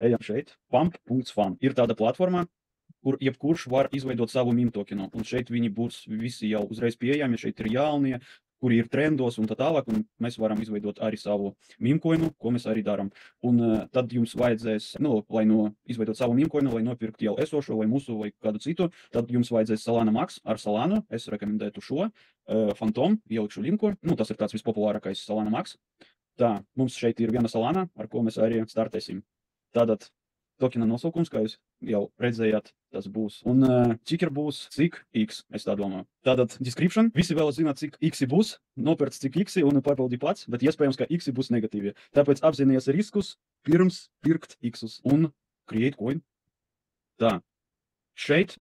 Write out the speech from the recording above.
ejam šeit, pump.fan. Ir tāda platforma, kur jebkurš var izveidot savu meme tokenu, un šeit viņi būs visi jau uzreiz pieejami, šeit ir jaunie, kuri ir trendos un tā tālāk, un mēs varam izveidot arī savu meme coinu, ko mēs arī daram. Un tad jums vajadzēs, lai izveidot savu meme coinu, lai nopirkt jau esošo vai mūsu vai kādu citu, tad jums vajadzēs Solana Max ar Solanu. Es rekomendētu šo Phantom, ielikšu linku. Tas ir tāds vispopulārākais Solana Max. Tā, mums šeit ir viena Solana, ar ko mēs arī startēsim. Tātad tokena nosaukums, kā jūs jau redzējāt, tas būs. Un cik ir būs, cik X, es tā domāju. Tātad description, visi vēl zināt, cik X būs, nopērts cik X un pārbaudi pats, bet iespējams, ka X būs negatīvi. Tāpēc apzināties riskus pirms pirkt X un create coin. Tā, šeit